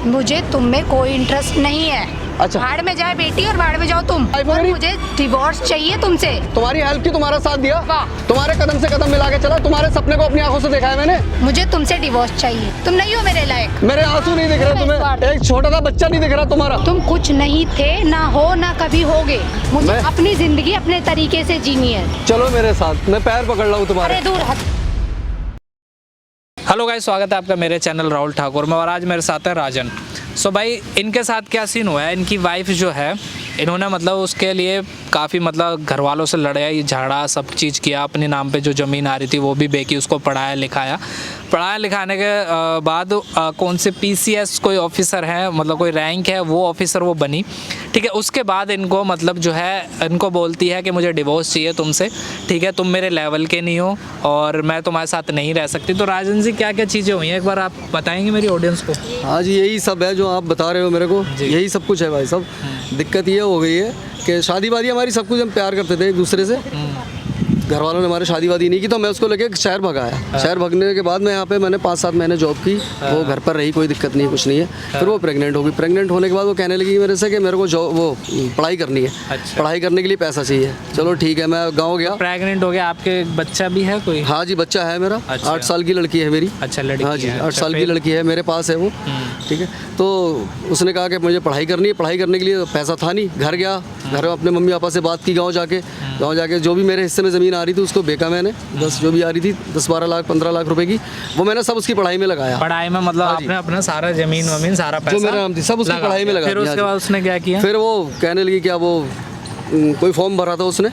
मुझे तुम में कोई इंटरेस्ट नहीं है। अच्छा। भाड़ में जाए बेटी और भाड़ में जाओ तुम। वाइफ और मेरी? मुझे डिवोर्स चाहिए तुमसे। तुम्हारी हेल्प की, तुम्हारा साथ दिया, वाह। तुम्हारे कदम से कदम मिला के चला, तुम्हारे सपने को अपनी आंखों से देखा है मैंने। मुझे तुमसे डिवोर्स चाहिए। तुम नहीं हो मेरे लायक। मेरे आंसू नहीं दिख रहे तुम्हें, एक छोटा सा बच्चा नहीं दिख रहा तुम्हारा। तुम कुछ नहीं थे, ना हो, ना कभी होगे। मुझे मैं- अपनी जिंदगी अपने तरीके से जीनी है। चलो मेरे साथ, मैं पैर पकड़ रहा हूँ तुम्हारे। अरे दूर हट। हेलो गाइस, स्वागत है आपका मेरे चैनल राहुल ठाकुर में। और आज मेरे साथ है राजन। सो भाई, इनके साथ क्या सीन हुआ है, इनकी वाइफ जो है, इन्होंने मतलब उसके लिए काफ़ी मतलब घर वालों से लड़ाई झगड़ा सब चीज़ किया। अपने नाम पे जो ज़मीन आ रही थी वो भी बेची, उसको पढ़ाया लिखाने के बाद कौन से पीसीएस कोई ऑफिसर है, मतलब कोई रैंक है, वो ऑफिसर वो बनी। ठीक है, उसके बाद इनको मतलब जो है इनको बोलती है कि मुझे डिवोर्स चाहिए तुमसे। ठीक है, तुम मेरे लेवल के नहीं हो और मैं तुम्हारे साथ नहीं रह सकती। तो राजन जी, क्या क्या चीज़ें हुई हैं, एक बार आप बताएंगे मेरी ऑडियंस को। हाँ जी, यही सब है जो आप बता रहे हो मेरे को, यही सब कुछ है भाई साहब। दिक्कत ये हो गई है कि शादी वादी हमारी सब कुछ, हम प्यार करते थे एक दूसरे से। घर वालों ने हमारे शादी वादी नहीं की, तो मैं उसको लेके शहर भगाया। शहर भगने के बाद मैं यहाँ पे मैंने 5-7 महीने जॉब की, वो घर पर रही, कोई दिक्कत नहीं, कुछ नहीं है। फिर वो प्रेग्नेंट हो गई। प्रेग्नेंट होने के बाद वो कहने लगी मेरे से कि मेरे को वो पढ़ाई करनी है। अच्छा। पढ़ाई करने के लिए पैसा चाहिए। चलो ठीक है, मैं गाँव गया। प्रेग्नेंट हो गया, आपके बच्चा भी है कोई? हाँ जी, बच्चा है मेरा। अच्छा। 8 साल की लड़की है मेरी। अच्छा, लड़की हाँ जी, है। 8 अच्छा, साल की फिर? लड़की है, मेरे पास है वो। ठीक है, तो उसने कहा कि मुझे पढ़ाई करनी है। पढ़ाई करने के लिए पैसा था नहीं। घर गया, घर में अपने मम्मी पापा से बात की, गांव जाके जो भी मेरे हिस्से में ज़मीन आ रही थी उसको बेचा मैंने। 10 जो भी आ रही थी, 10-12 लाख 15 लाख रुपए की, वो मैंने सब उसकी पढ़ाई में लगाया। पढ़ाई में मतलब आपने अपना सारा जमीन वमीन सारा पैसा जो मेरा नाम थी सब उसकी लगा पढ़ाई में दिया। लगा फिर दिया। उसके बाद उसने क्या किया? फिर वो कहने लगी क्या वो कोई फॉर्म भरा था उसने,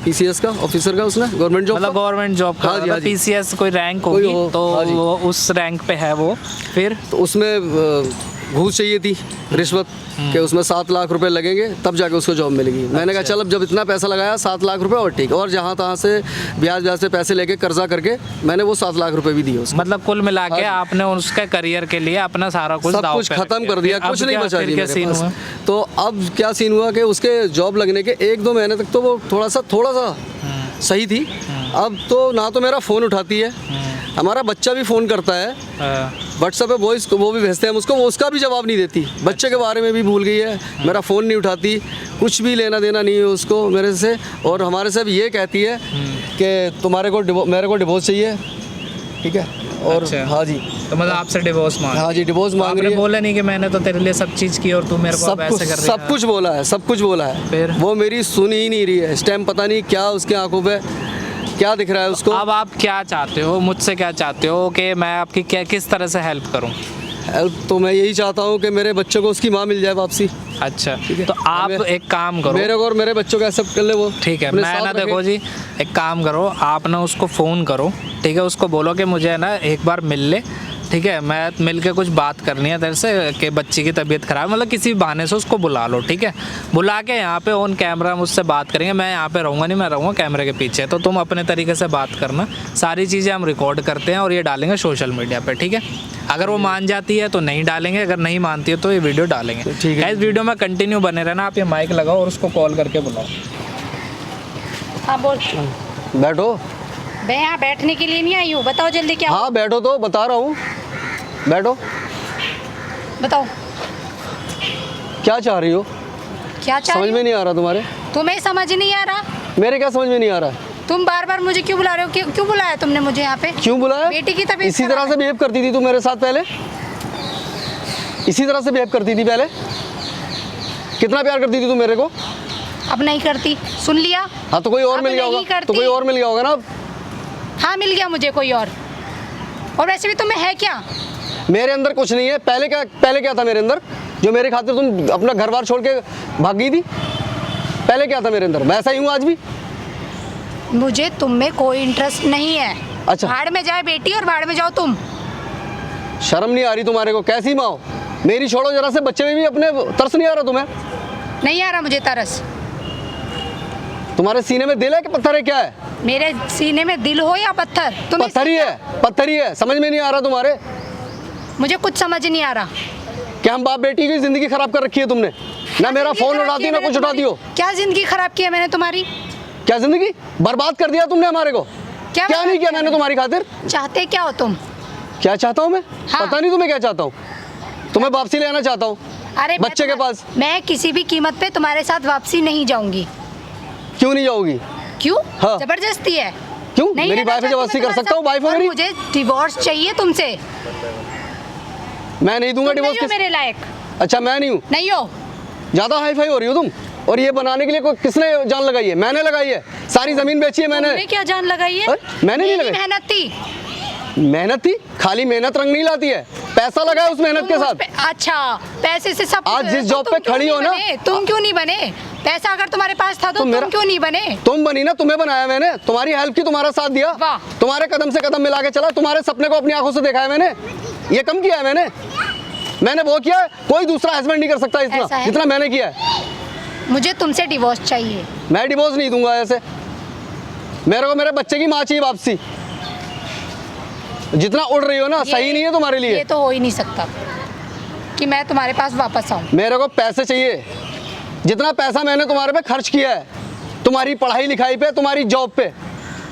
पीसीएस का ऑफिसर का, उसने गवर्नमेंट जॉब मतलब गवर्नमेंट जॉब का। हाँ जी, हाँ जी। पीसीएस कोई रैंक कोई होगी हो, तो हाँ जी। वो उस रैंक पे है वो। फिर तो उसमें घूस चाहिए थी, रिश्वत, कि उसमें 7 लाख रुपए लगेंगे तब जाके उसको जॉब मिलेगी। मैंने कहा चल, अब जब इतना पैसा लगाया 7 लाख रुपए और ठीक, और जहाँ तहाँ से ब्याज से पैसे लेके कर्जा करके मैंने वो 7 लाख रुपए भी दिए उसको। मतलब कुल मिला के आपने उसके करियर के लिए अपना सारा कुछ सब दांव कुछ पे खत्म रख कर दिया, फिर कुछ अब नहीं क्या- बचा फिर जी क्या मेरे सीन पास। हुआ? तो अब क्या सीन हुआ कि उसके जॉब लगने के 1-2 महीने तक तो वो थोड़ा सा सही थी। अब तो ना तो मेरा फ़ोन उठाती है, हमारा बच्चा भी फ़ोन करता है, व्हाट्सएप पे वॉइस वो भी भेजते हैं हम उसको, वो उसका भी जवाब नहीं देती। बच्चे के बारे में भी भूल गई है, मेरा फ़ोन नहीं उठाती, कुछ भी लेना देना नहीं है उसको मेरे से। और हमारे से भी ये कहती है कि मेरे को डिवोर्स चाहिए। ठीक है, और अच्छा। हाँ जी, तो मतलब आपसे डिवोर्स मांग? हाँ जी, डिवोर्स मांग आपने रही है। बोला नहीं कि मैंने तो तेरे लिए सब चीज़ की और तू मेरे को अब ऐसे कर रही है? सब कुछ बोला है, सब कुछ बोला है। फिर? वो मेरी सुन ही नहीं रही है इस टाइम। पता नहीं क्या उसकी आंखों पे क्या दिख रहा है उसको। अब आप क्या चाहते हो मुझसे, क्या चाहते हो कि मैं आपकी क्या किस तरह से हेल्प करूं? हेल्प तो मैं यही चाहता हूँ कि मेरे बच्चे को उसकी माँ मिल जाए वापसी। अच्छा, तो आप एक काम करो, मेरे को और मेरे बच्चों को एक्सेप्ट कर ले वो। ठीक है। अपने मैं साथ ना रखे। देखो जी, एक काम करो, आप ना उसको फ़ोन करो। ठीक है, उसको बोलो कि मुझे ना एक बार मिल ले। ठीक है, मैं मिल के कुछ बात करनी है तेरे से कि बच्ची की तबीयत ख़राब, मतलब किसी भी बहाने से उसको बुला लो। ठीक है, बुला के यहाँ पे ऑन कैमरा मुझसे बात करेंगे। मैं यहाँ पे रहूँगा नहीं, मैं रहूँगा कैमरे के पीछे, तो तुम अपने तरीके से बात करना। सारी चीज़ें हम रिकॉर्ड करते हैं और ये डालेंगे सोशल मीडिया पे। ठीक है, अगर वो मान जाती है तो नहीं डालेंगे, अगर नहीं मानती है तो ये वीडियो डालेंगे। ठीक है। इस वीडियो में कंटिन्यू बने रहना। आप ये माइक लगाओ और उसको कॉल करके बुलाओ। हाँ बोल। बैठो। मैं यहाँ बैठने के लिए नहीं आई हूँ। बताओ जल्दी क्या। हाँ बैठो, तो बता रहा हूँ, बैठो। बताओ क्या चाह रही हो? क्या चाह समझ रही में हो? नहीं आ रहा तुम्हारे। तुम्हें समझ नहीं आ रहा? मेरे क्या समझ में नहीं आ रहा है? तुम बार बार मुझे क्यों बुला रहे हो? क्यों बुलाया तुमने मुझे यहाँ पे? क्यों बुलाया? बेटी की तबीयत इसी खराब तरह है। से बिहेव करती थी तू मेरे साथ पहले, इसी तरह से बिहेव करती थी पहले। कितना प्यार करती थी तू मेरे को। अब नहीं करती, सुन लिया। हाँ तो कोई और अब मिल गया नहीं होगा, करती। तो कोई और मिल गया होगा ना अब। हाँ मिल गया मुझे कोई और वैसे भी तुम्हें है क्या? मेरे अंदर कुछ नहीं है। पहले क्या था मेरे अंदर, जो मेरे खातिर तुम अपना घर बार छोड़ के भाग गई थी? पहले क्या था मेरे अंदर? मैं ऐसा ही हूँ आज भी। मुझे तुम में कोई इंटरेस्ट नहीं है। अच्छा। भाड़ में जाए बेटी और भाड़ में जाओ तुम। शर्म नहीं आ रही तुम्हारे को? कैसी माँ हो? मेरी छोड़ो जरा से, बच्चे में भी अपने तरस नहीं आ रहा तुम्हें? नहीं आ रहा मुझे तरस। तुम्हारे सीने में दिल है कि पत्थर है? क्या है? मेरे सीने में दिल हो या पत्थर? तुम्हें पत्थर ही है, पत्थर ही है। समझ में नहीं आ रहा तुम्हारे? मुझे कुछ समझ नहीं आ रहा। क्या हम बाप बेटी की जिंदगी खराब कर रखी है तुमने? ना मेरा जिंदगी फोन खराब उठाती की हो ना मैंने कुछ उठाती हो। तुम्हारी? क्या जिंदगी खराब की है मैंने तुम्हारी? क्या जिंदगी बर्बाद कर दिया तुमने हमारे को? क्या बर्बाद नहीं किया किया मैंने तुम्हारी खातिर? चाहते क्या हो तुम? क्या चाहता हूँ मैं? हाँ। पता नहीं तुम्हें क्या चाहता हूँ। तुम्हें वापसी लेना चाहता हूँ अरे बच्चे के पास। मैं किसी भी कीमत पे तुम्हारे साथ वापसी नहीं जाऊंगी। क्यों नहीं जाओगी? क्यों? हाँ। जबरदस्ती है। क्यों? नहीं मेरी रहना वाइफ है, चाहती जबरदस्ती मैं कर तुम्हारे सकता हूँ? साथ। वाइफ है और मेरी। मुझे डिवोर्स चाहिए तुमसे। मैं नहीं दूंगा तुम नहीं डिवोर्स। हो मेरे लायक। अच्छा मैं नहीं हूँ? नहीं हो। ज्यादा हाई फाई हो रही हो तुम। और ये बनाने के लिए किसने जान लगाई है? मैंने लगाई है। सारी जमीन बेची है मैंने। तुमने क्या जान लगाई है? मैंने नहीं मेरी लगाई। मेहनत थी। मेहनत थी? खाली मेहनत रंग नहीं लाती है, पैसा लगा है उस मेहनत के साथ। अच्छा, पैसे से सब। आज जिस तो जॉब तुम पे क्यों खड़ी नहीं हो ना, बने? तुम क्यों नहीं बने? पैसा अगर तुम्हारे पास था तो तुम क्यों नहीं बने? तुम बनी ना, तुम्हें बनाया मैंने, तुम्हारी हेल्प की, तुम्हारा साथ दिया, वाह। तुम्हारे कदम से कदम मिला के चला, तुम्हारे सपने को अपनी आंखों से देखा है मैंने। ये कम किया है मैंने वो किया है, कोई दूसरा हस्बैंड नहीं कर सकता ऐसा इतना है? जितना मैंने किया है। मुझे तुमसे डिवोर्स चाहिए। मैं डिवोर्स नहीं दूंगा ऐसे। मेरे को मेरे बच्चे की माँ चाहिए वापसी। जितना उड़ रही हो ना, सही नहीं है तुम्हारे लिए। ये तो हो ही नहीं सकता कि मैं तुम्हारे पास वापस आऊं। मेरे को पैसे चाहिए। जितना पैसा मैंने तुम्हारे पे खर्च किया है, तुम्हारी पढ़ाई लिखाई पे, तुम्हारी जॉब पे,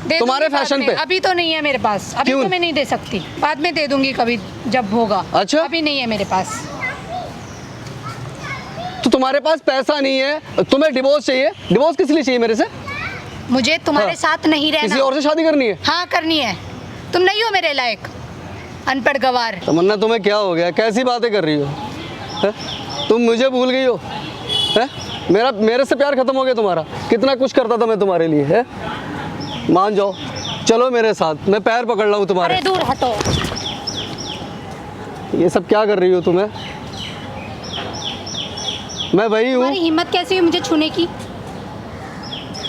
दे तुम्हारे दूंगी बाद फैशन में। पे। अभी तो नहीं है मेरे पास। अभी क्यों? तो मैं नहीं दे सकती, बाद में दे दूंगी कभी जब होगा। अच्छा। अभी नहीं है मेरे पास। तो तुम्हारे पास पैसा नहीं है, तुम्हें डिवोर्स चाहिए। डिवोर्स किस लिए चाहिए मेरे से? मुझे तुम्हारे हाँ। साथ नहीं किसी रहना। और से शादी करनी है? हाँ करनी है। तुम नहीं हो मेरे लायक, अनपढ़ गवार। तमन्ना तुम्हें क्या हो गया? कैसी बातें कर रही हो? है? तुम मुझे भूल गई हो? है? मेरे से प्यार खत्म हो गया तुम्हारा? कितना कुछ करता था मैं तुम्हारे लिए, है? मान जाओ, चलो मेरे साथ, मैं पैर पकड़ रहा हूँ तुम्हारे। अरे दूर हटो। ये सब क्या कर रही हो तुम्हें? मैं वही हूँ, तुम्हारी हिम्मत कैसी हुई मुझे छूने की?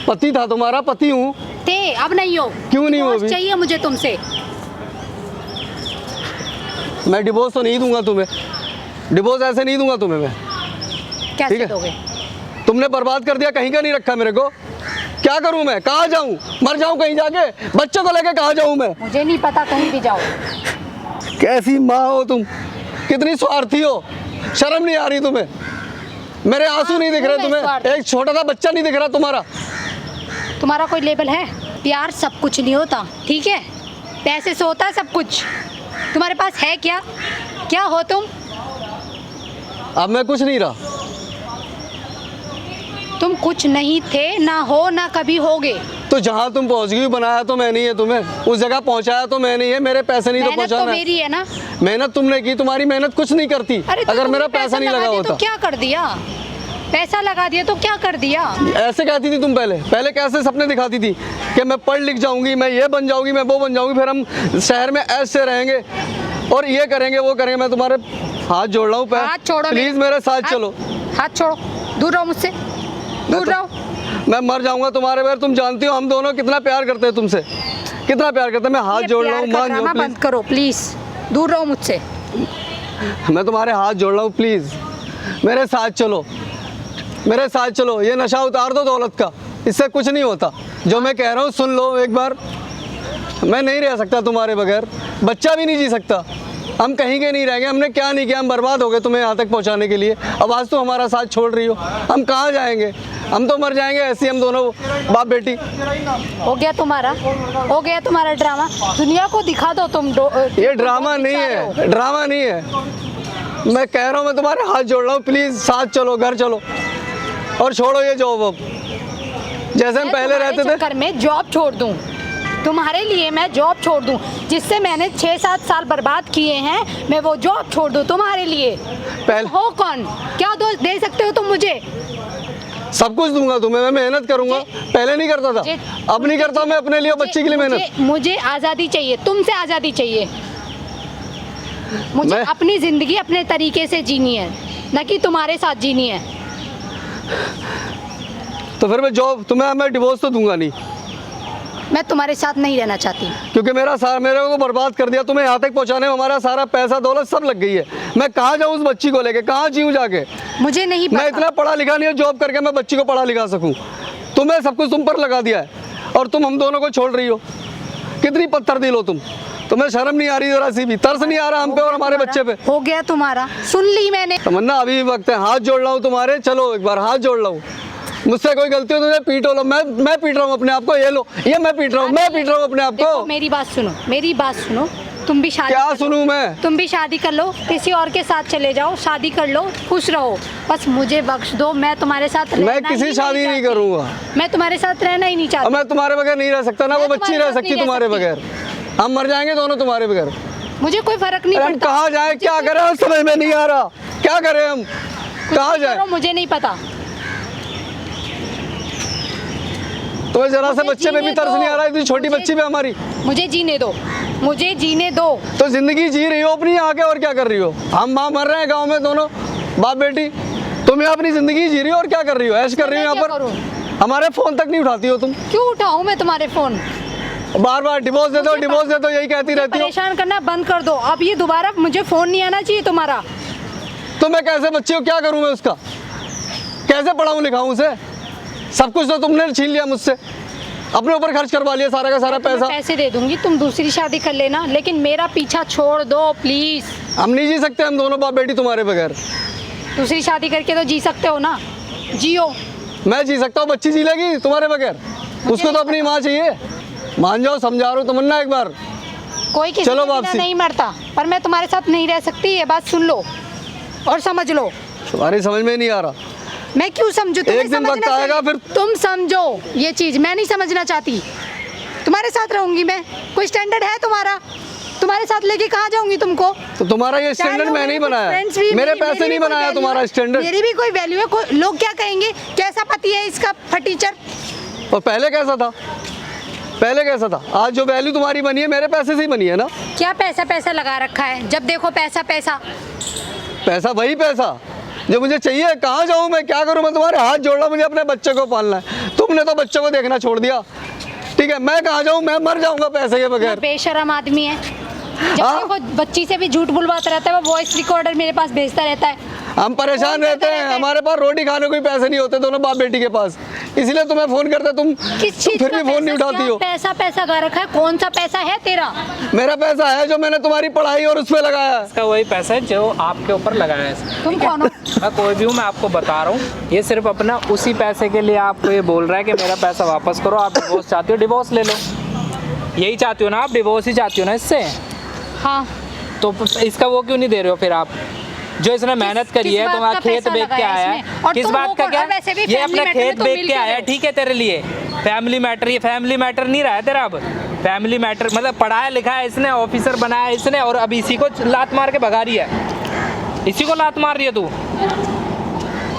पति था तुम्हारा, पति हूँ। थे, अब नहीं हो। क्यों नहीं हो डिवोर्स अभी? चाहिए मुझे तुमसे। मैं डिवोर्स तो नहीं दूंगा तुम्हें। डिवोर्स ऐसे नहीं दूंगा तुम्हें मैं। ठीक कैसे है। दोगे? तुमने बर्बाद कर दिया, कहीं का नहीं रखा मेरे को। क्या करूं मैं? कहाँ जाऊं? मर जाऊं कहीं जाके? बच्चों को लेके कहाँ जाऊं मैं? मुझे नहीं पता, कहीं भी जाओ। कैसी माँ हो तुम? कितनी स्वार्थी हो? शर्म नहीं आ रही तुम्हें? मेरे आंसू नहीं दिख रहे मैं तुम्हें? स्वार्थी। एक छोटा सा बच्चा नहीं दिख रहा तुम्हारा? तुम्हारा कोई लेबल है? प्यार सब कुछ नहीं होता, ठीक है? पैसे से होता है सब कुछ। तुम्हारे पास है क्या? क्या हो तुम? अब मैं कुछ नहीं रहा। तुम कुछ नहीं थे, ना हो, ना कभी होगे। तो जहाँ तुम पहुँच गई, बनाया तो मैं नहीं है तुम्हें, उस जगह पहुँचाया तो मैं नहीं है। मेरे पैसे नहीं तो मेहनत तो पहुँचाना है। मेरी है ना। मेहनत तुमने की, तुम्हारी मेहनत कुछ नहीं करती अरे तो अगर तुमने मेरा पैसा नहीं लगा लगा दिया होता। तो क्या कर दिया? पैसा लगा दिया तो क्या कर दिया? ऐसे कहती थी तुम पहले कैसे सपने दिखाती थी कि मैं पढ़ लिख जाऊंगी, मैं ये बन जाऊंगी, मैं वो बन जाऊंगी, फिर हम शहर में ऐसे रहेंगे और ये करेंगे वो करेंगे। मैं तुम्हारे हाथ जोड़ रहा हूँ, हाथ छोड़ो प्लीज मेरे साथ चलो। हाथ छोड़ो, दूर रहो मुझसे, दूर रहो। मैं मर जाऊंगा तुम्हारे बगैर। तुम जानती हो हम दोनों कितना प्यार करते हैं तुमसे, कितना प्यार करते हैं। मैं हाथ ये जोड़ रहा प्यार हूँ, का मान जाओ ड्रामा प्लीज। बंद करो प्लीज, दूर रहो मुझसे। मैं तुम्हारे हाथ जोड़ रहा हूँ, प्लीज मेरे साथ चलो, मेरे साथ चलो। ये नशा उतार दो दौलत का, इससे कुछ नहीं होता। जो मैं कह रहा हूँ सुन लो एक बार। मैं नहीं रह सकता तुम्हारे बगैर, बच्चा भी नहीं जी सकता। हम कहीं के नहीं रहेंगे। हमने क्या नहीं किया, हम बर्बाद हो गए तुम्हें यहाँ तक पहुँचाने के लिए। अब आज तो हमारा साथ छोड़ रही हो, हम कहाँ जाएंगे? हम तो मर जाएंगे ऐसे ही, हम दोनों बाप बेटी। हो गया तुम्हारा ड्रामा। दुनिया को दिखा दो तुम। ये ड्रामा नहीं है, ड्रामा नहीं है। मैं कह रहा हूँ, मैं तुम्हारे हाथ जोड़ रहा हूँ, प्लीज़ साथ चलो, घर चलो और छोड़ो ये जॉब। अब जैसे हम पहले रहते थे। चक्कर में जॉब छोड़ दूं? तुम्हारे लिए मैं जॉब छोड़ दूं? जिससे मैंने 6-7 साल बर्बाद किए हैं, मैं वो जॉब छोड़ दूं तुम्हारे लिए? पहले हो कौन? क्या दोस्त दे सकते हो तुम मुझे? सब कुछ दूंगा तुम्हें, मैं मेहनत करूंगा। पहले नहीं करता था, अब नहीं करता मैं अपने लिए और बच्चे के लिए मेहनत। मुझे आज़ादी चाहिए, तुमसे आज़ादी चाहिए। मुझे अपनी ज़िंदगी अपने तरीके से जीनी है, ना कि तुम्हारे साथ जीनी है। तो फिर मैं जॉब, मैं डिवोर्स तो दूंगा नहीं, मैं तुम्हारे साथ नहीं रहना चाहती। क्योंकि मेरे को बर्बाद कर दिया। तुम्हें यहाँ तक पहुँचाने में हमारा सारा पैसा दौलत सब लग गई है। मैं कहाँ जाऊँ उस बच्ची को लेके, कहाँ जीऊँ जाके? मुझे नहीं मैं पता। इतना पढ़ा लिखा नहीं है जॉब करके मैं बच्ची को पढ़ा लिखा सकूँ। तुम्हें सब कुछ तुम पर लगा दिया है और तुम हम दोनों को छोड़ रही हो। कितनी पत्थर दिल हो तुम। तुम्हें शर्म नहीं आ रही जरा सी भी? तरस नहीं आ रहा हम पे और हमारे बच्चे पे? हो गया तुम्हारा, सुन ली मैंने। तमन्ना अभी भी वक्त है, हाथ जोड़ रहा हूँ तुम्हारे, चलो एक बार हाथ जोड़ रहा हूँ। मुझसे कोई गलती हो तो मुझे पीटो लो, मैं पीट रहा हूँ अपने आप को। ये लो, ये मैं पीट रहा हूँ, मैं पीट रहा हूँ अपने आप देखो, को। मेरी बात सुनो, मेरी बात सुनो। तुम भी शादी क्या कर लो। सुनूं मैं? तुम भी शादी कर लो, किसी और के साथ चले जाओ, शादी कर लो, खुश रहो, बस मुझे बख्श दो। मैं तुम्हारे साथ रहना मैं ही किसी शादी नहीं चाहती। करूंगा। मैं तुम्हारे साथ रहना ही नहीं और चाहती। मैं तुम्हारे बगैर नहीं रह सकता ना, वो मैं बच्ची तुम्हारे रह साथ सकती नहीं रह तुम्हारे सकती। बगैर। हम मर जाएंगे दोनों तुम्हारे बगैर। मुझे कोई फर्क नहीं अरे हम पड़ता। कहाँ जाए, क्या करें, हम समझ में नहीं आ रहा, क्या करें हम, कहाँ जाए? करो, मुझे नहीं पता। तुम्हें जरा से मुझे बच्चे पे भी जीने तरस दो। नहीं आ रहा है, इतनी छोटी मुझे- बच्ची पे हमारी। मुझे जीने दो, मुझे जीने दो। तो जिंदगी जी रही हो अपनी आके, और क्या कर रही हो? हम माँ मर रहे हैं गाँव में दोनों बाप बेटी, तुम यहाँ अपनी जिंदगी जी रही हो और क्या कर रही हो? ऐश कर रही हो मैं यहाँ क्या पर। करूं? हमारे फोन तक नहीं उठाती हो तुम, क्यों उठाऊं मैं तुम्हारे फोन? बार बार डिवोर्स दे दो, मुझे डिवोर्स दे दो, यही कहती रहती हो। परेशान करना बंद कर दो। अब ये दोबारा मुझे फोन नहीं आना चाहिए तुम्हारा। तो मैं कैसे बच्ची हो, क्या करूं मैं उसका? कैसे पढ़ाऊं लिखाऊं उसे? सब कुछ तो तुमने छीन लिया मुझसे, अपने ऊपर खर्च करवा लिया सारा का सारा मैं पैसा। पैसे दे दूंगी, तुम दूसरी शादी कर लेना, लेकिन मेरा पीछा छोड़ दो प्लीज। हम नहीं जी सकते, हम दोनों बाप बेटी तुम्हारे बगैर। दूसरी शादी करके तो जी सकते हो ना, जियो। मैं जी सकता हूँ, बच्ची जी लेगी तुम्हारे बगैर? उसको तो अपनी माँ चाहिए। मान जाओ, समझा रहा हूँ तमन्ना एक बार। कोई किसी चलो के बिना वापसी। नहीं मरता, पर मैं तुम्हारे साथ नहीं रह सकती, ये बात सुन लो और समझ लो। तुम्हारी समझ में नहीं आ रहा। मैं क्यों समझू? तुम्हें एक दिन समझना वक्त आएगा चाहिए। फिर- तुम समझो ये चीज, मैं नहीं समझना चाहती। तुम्हारे साथ रहूंगी मैं, कोई स्टैंडर्ड है तुम्हारा? तुम्हारे साथ लेके कहाँ जाऊंगी तुमको? तो तुम्हारा ये स्टैंडर्ड मैं नहीं बनाया, मेरे पैसे नहीं बनाया तुम्हारा स्टैंडर्ड। मेरी भी कोई वैल्यू है। लोग क्या कहेंगे, कैसा पति है इसका फटीचर? और पहले कैसा था? पहले कैसा था? आज जो वैल्यू तुम्हारी बनी है मेरे पैसे से ही बनी है ना। क्या पैसा पैसा लगा रखा है? जब देखो पैसा पैसा। पैसा वही पैसा जो मुझे चाहिए। कहाँ जाऊँ मैं, क्या करूँ मैं? तुम्हारे हाथ जोड़ रहा, मुझे अपने बच्चे को पालना है, तुमने तो बच्चों को देखना छोड़ दिया। ठीक है, मैं कहाँ जाऊँ, मैं मर जाऊँगा पैसे के बगैर। बेशरम आदमी है। जब हाँ? देखो बच्ची से भी झूठ बुलवाता रहता है, वो वॉइस रिकॉर्डर मेरे पास भेजता रहता है। हम परेशान फोन रहते करते हैं, रहते हैं। हमारे पास रोटी खाने को भी पैसे नहीं होते दोनों बाप बेटी के पास, इसलिए तुम्हें फोन करते, तुम किस तुम चीज फिर का भी फोन नहीं पैसा? उठाती क्या हो। पैसा पैसा गा रखा है? कौन सा पैसा है तेरा? मेरा पैसा है जो मैंने तुम्हारी पढ़ाई और उस पर लगाया है। इसका वही पैसा है जो आपके ऊपर लगाया है इसने। तुम कौन हो? मैं कोई भी हूँ, मैं आपको बता रहा हूँ, ये सिर्फ अपना उसी पैसे के लिए आपको ये बोल रहा है कि मेरा पैसा वापस करो। आप डिवोर्स चाहती हो, डिवोर्स ले लो, यही चाहती हो ना आप? डिवोर्स ही चाहती हो ना इससे? हाँ, तो इसका वो क्यों नहीं दे रहे हो फिर आप? जो इसने मेहनत करी किस है, बात तुम्हारा का खेत पैसा बेच के लगाया आया इसमें? है, और किस तुम बात वो का कौन- क्या? और वैसे भी ये family अपना matter में खेत तुम बेच मिल के क्यों आया रहे है, हो? ठीक है तेरे लिए फैमिली मैटर, ये फैमिली मैटर नहीं रहा है तेरा अब। फैमिली मैटर मतलब पढ़ाया लिखा है इसने, ऑफिसर बनाया है इसने, और अब इसी को लात मार के भगा रही है, इसी को लात मार रही है तू।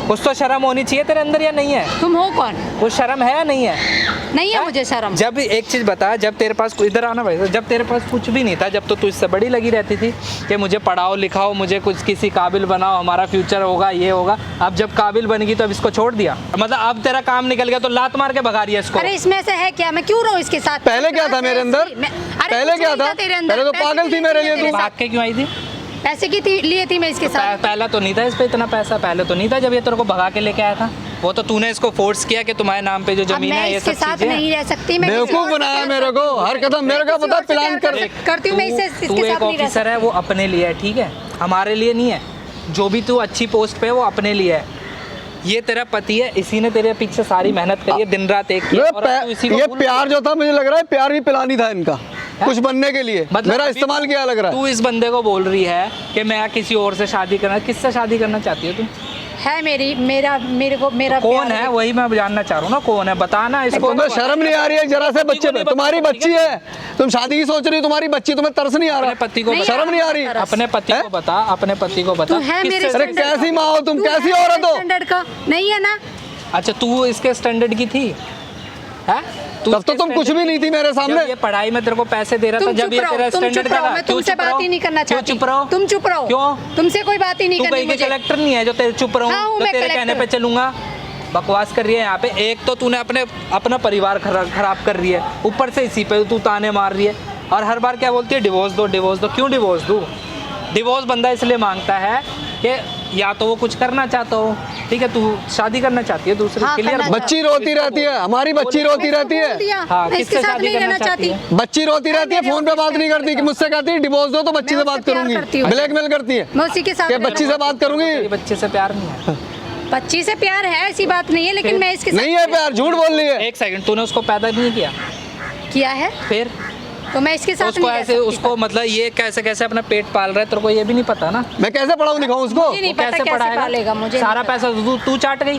कुछ तो शर्म होनी चाहिए तेरे अंदर या नहीं है? तुम हो कौन? कुछ शर्म है या नहीं है? नहीं है मुझे शर्म। जब एक चीज़ बता, जब तेरे पास इधर आना भाई, जब तेरे पास कुछ भी नहीं था, जब तो तू इससे बड़ी लगी रहती थी कि मुझे पढ़ाओ लिखाओ, मुझे कुछ किसी काबिल बनाओ, हमारा फ्यूचर होगा, ये होगा। अब जब काबिल बन गई तो अब इसको छोड़ दिया, मतलब अब तेरा काम निकल गया तो लात मार के भगा रही है इसको। अरे इसमें से है क्या? मैं क्यों रहूं इसके साथ? पहले क्या था मेरे अंदर? पहले क्या था? पहले तो पागल थी मेरे लिए तू। भाग के क्यों आई थी? पैसे की लिए थी मैं इसके साथ। पहला तो नहीं था इस पे इतना पैसा, पहले तो नहीं था जब ये तेरे को भगा के लेके आया था। वो तो तूने इसको फोर्स किया कि तुम्हारे नाम पे जो अब जमीन मैं है, ये इसके सब साथ चीजें। नहीं रह सकती। मैं किसी बेवकूफ और से बनाया प्यार मेरे को, हर कदम मेरे को पता, प्लान करती हूँ मैं इससे, तू इसके एक साथ नहीं रह ऑफिसर है, वो अपने लिए है, ठीक है, हमारे लिए नहीं है। जो भी तू अच्छी पोस्ट पे है वो अपने लिए है। ये तेरा पति है, इसी ने तेरे पीछे सारी मेहनत करी है, दिन रात एक की, और अब तू इसी को ये भूल प्यार जो था, मुझे लग रहा है प्यार भी पिलानी था इनका, कुछ बनने के लिए मतलब मेरा अभी इस्तेमाल किया लग रहा है। तू इस बंदे को बोल रही है कि मैं किसी और से शादी करना, किससे शादी करना चाहती है तू? है मेरा कौन प्यार है? वही मैं जानना चाह रहा हूँ ना, कौन है, बताना इसको। तुम्हें शर्म नहीं आ रही है जरा से? बच्चे पे तुम्हारी बच्ची है, तुम शादी की सोच रही हो, तुम्हारी बच्ची, तुम्हें तरस नहीं आ अपने रहा? पति को नहीं बता, शर्म नहीं आ रही? अपने पति को बता, अपने पति को बता। तू है किससे- मेरे अरे स्टैंडर्ड कैसी का? माँ हो तुम, तू कैसी है औरत मेरे हो? स्टैंडर्ड का नहीं है ना? अच्छा, तू इसके स्टैंडर्ड की थी है? तब तो तुम कुछ भी नहीं थी मेरे सामने। जब ये पढ़ाई में तेरे को पैसे दे रहा था, तुम जब चुप ये रहो, तेरा तुम स्टैंडर्ड चुप का रहो, था, मैं क्यों तुमसे चुप बात रहो? ही नहीं करना क्यों चाहती। चुप रहो? तुम चुप रहो। क्यों? तुमसे कोई बात ही नहीं तू करनी कहीं के मुझे। कलेक्टर नहीं है जो तेरे चुप रहूं, हाँ, हूँ जो मैं तेरे कहने पे चलूंगा? बकवास कर रही है यहाँ पे। एक तो तूने अपना परिवार खराब कर रही है, ऊपर से इसी पे तू ताने मार रही है, और हर बार क्या बोलती है, डिवोर्स दो डिवोर्स दो। क्यों डिवोर्स दूँ? डिवोर्स बंदा इसलिए मांगता है कि या तो वो कुछ करना चाहता हो, ठीक है, तू शादी करना चाहती है दूसरी, हाँ, क्लियर। करना बच्ची रोती रहती है, हमारी बच्ची रोती रहती है, हाँ, मैं किससे इसके साथ शादी नहीं करना रहना चाहती चाहती। है? बच्ची रोती रहती है, मेरे फोन पे बात नहीं करती कि मुझसे कहती है डिवोर्स दो तो बच्ची मैं से बात उससे प्यार करूंगी, करती हूँ। ब्लैकमेल करती है मैं उसी के साथ कि रहना बच्ची से बात तेरे करूंगी। बच्चे से प्यार नहीं है? बच्ची से प्यार है, ऐसी बात नहीं है, लेकिन मैं इसके साथ नहीं है प्यार, झूठ बोल रही है। एक सेकंड, तूने उसको पैदा नहीं किया? किया है। फिर तो मैं इसके साथ उसको नहीं रह ऐसे सकती। उसको मतलब ये कैसे कैसे अपना पेट पाल रहा है तेरे को ये भी नहीं पता ना। मैं कैसे पढ़ाऊँ लिखाऊँ उसको? मुझे नहीं पता कैसे कैसे पढ़ाएगा पालेगा, मुझे सारा नहीं पैसा तू चाट गई,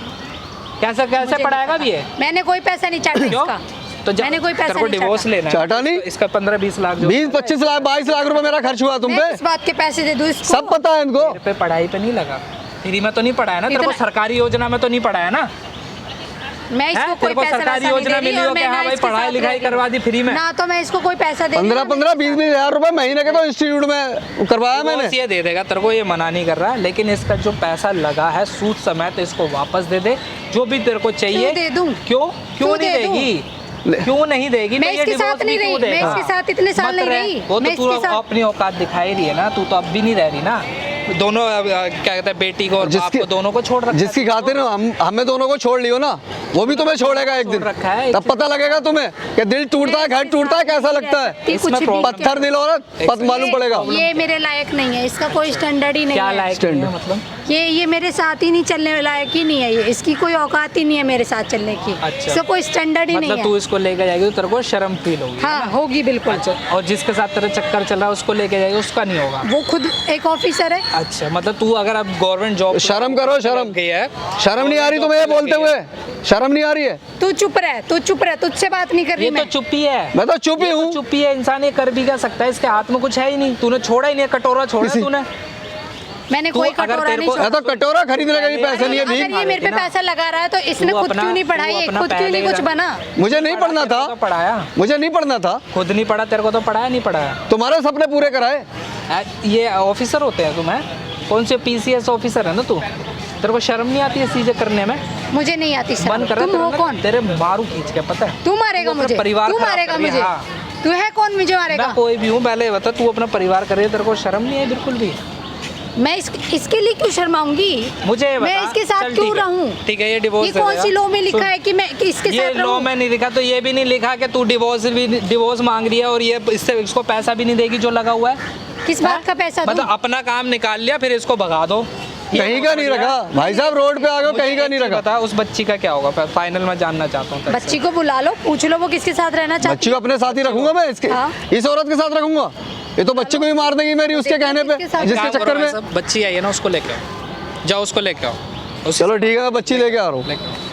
कैसे कैसे मुझे पढ़ाएगा भी ये? पता। मैंने कोई पैसा नहीं चाटा क्यों? इसका। तो मैंने कोई पैसा तेरे को नहीं डिवोर्स चाटा। लेना है चाटा नहीं? इसका 15-20 लाख जो 20-25 लाख 22 लाख रुपए मेरा खर्च हुआ तुम मैं पे, किस बात के पैसे दे दूँ इसको? सब पता है इनको। तेरे पे पढ़ाई पे नहीं लगा, फ्री में तो नहीं पढ़ाया ना तेरे को, इतना- सरकारी योजना में तो नहीं पढ़ाया ना? मैं इसको हैं? कोई तेरे को पैसा सरकारी वैसा नहीं योजना दे रही मिली हो और कि मैं हाँ ना भाई इसके पढ़ाई साथ लिखाई रह रही करवा दी फ्री में? ना तो मैं इसको कोई पैसा दे रही हूँ, 15-20 हजार रुपए महीने के तो इंस्टीट्यूट में करवाया मैंने। डिवोर्स ये दे देगा तेरे को, ये मना नहीं कर रहा, लेकिन इसका जो पैसा लगा है सूद समेत इसको वापस दे दे, जो भी तेरे को चाहिए। क्यों दे दूं? क्यों क्यों नहीं दे दूं? देगी? क्यों नहीं देगी? मैं तो ये इसके डिवोर्स साथ भी नहीं क्यों रही, मैं देगा? इसके साथ इतने साल मत नहीं रह। रही। वो मैं तो तू इसके साथ- अपनी औकात दिखाई रही है ना, तू तो अब भी नहीं रह रही ना। दोनों क्या कहते हैं, बेटी को और बाप को दोनों को छोड़ रखा है। जिसकी खातिर हमें दोनों को छोड़ लियो ना, वो भी तुम्हें छोड़ेगा एक दिन, छोड़ रखा है, तब पता लगेगा तुम्हें कि दिल टूटता है, घर टूटता है, कैसा लगता है। कुछ इसमें भी पत्थर दिल औरत पत मालूम पड़ेगा। ये मेरे लायक नहीं है, इसका कोई स्टैंडर्ड ही नहीं क्या है। लायक नहीं है मतलब? ये मेरे साथ ही नहीं चलने लायक ही नहीं है, ये इसकी कोई औकात ही नहीं है मेरे साथ चलने की। अच्छा। इसका कोई स्टैंडर्ड ही नहीं मतलब है। तू इसको लेके जाएगी तो तेरे को शर्म फील होगी। हाँ होगी बिल्कुल। अच्छा, और जिसके साथ तेरा चक्कर चल रहा है उसको लेके जाएगी, उसका नहीं होगा। वो खुद एक ऑफिसर है। अच्छा, मतलब तू अगर अब गवर्नमेंट जॉब शर्म करो, शर्म। गई है, शर्म नहीं आ रही तुम्हें ये बोलते हुए? शर्म नहीं आ रही है? तू चुप रह, तू चुप रह, तुझसे बात नहीं कर रही ये तो मैं। चुप ही है। मैं तो चुप ही हूँ। चुप ही है, इंसान ये कर भी क्या सकता है, इसके हाथ में कुछ है ही नहीं, तूने छोड़ा ही नहीं, कटोरा छोड़ा किसी- तूने। मैंने तू कोई अगर कटोरा तेरे नहीं को- मैं छोड़ा। तो कटोरा खरीदने का भी पैसे नहीं है, अगर भीख। ये मेरे पे ना। पैसा लगा रहा है तो इसने तू खुद अपना- क्यों नहीं तू पढ़ाई है, अपना खुद क्यों नहीं पहले कुछ बना? मुझे नहीं पढ़ना था, तेरे को तो पढ़ाया, मुझे नहीं पढ़ना था। खुद नहीं पढ़ा, तेरे को तो पढ़ाया नहीं पढ़ाया। तुम्हारे सपने पूरे कराए। ये ऑफिसर होते हैं तुम्हें, कौन से PCS ऑफिसर है ना तू? तेरे को शर्म नहीं आती है चीजें करने में? मुझे नहीं आती शर्म। बंद कर तुम हो कौन? तेरे मारू खींच के, पता है? तू मारेगा तू अपने मुझे, परिवार तू खराब मारेगा कर रही है, मुझे। हाँ। तू है कौन मुझे मारेगा? मैं कोई भी हूँ, पहले बता, तू अपना परिवार कर रही है, तेरे को शर्म नहीं है बिल्कुल भी? मैं इसके लिए क्यों शर्माऊंगी? मुझे ये बता, मैं इसके साथ चल क्यों ठीक है, रहूं? ठीक है, ये डिवोर्स ये दे कौन देगा। सी लॉ में लिखा सुन, है कि मैं कि इसके ये साथ लॉ रहूं? में नहीं लिखा, तो ये भी नहीं लिखा कि तू डिवोर्स मांग रही है और ये इससे इसको पैसा भी नहीं देगी जो लगा हुआ है। किस बात का पैसा दूं? मतलब अपना काम निकाल लिया, फिर इसको भगा दो। ये कहीं का नहीं रखा भाई साहब, रोड पे आ गए, मुझे कहीं का एक नहीं चीज़ रखा। बता, उस बच्ची का क्या होगा? फाइनल में जानना चाहता हूँ तेरे से। बच्ची को बुला लो, पूछ लो वो किसके साथ रहना चाहती बच्ची को अपने साथ ही रखूंगा मैं, इसके हाँ। इस औरत के साथ रखूंगा। ये तो बच्ची को ही मार देगी मेरी, उसके कहने पे, किसके साथ? जिसके काम करो चक्कर में। भाई साहब, बच्ची आई है ना, उसको लेके आओ, जाओ उसको लेके आओ। चलो ठीक है, मैं बच्ची लेके आ रहा हूँ। लेके आओ।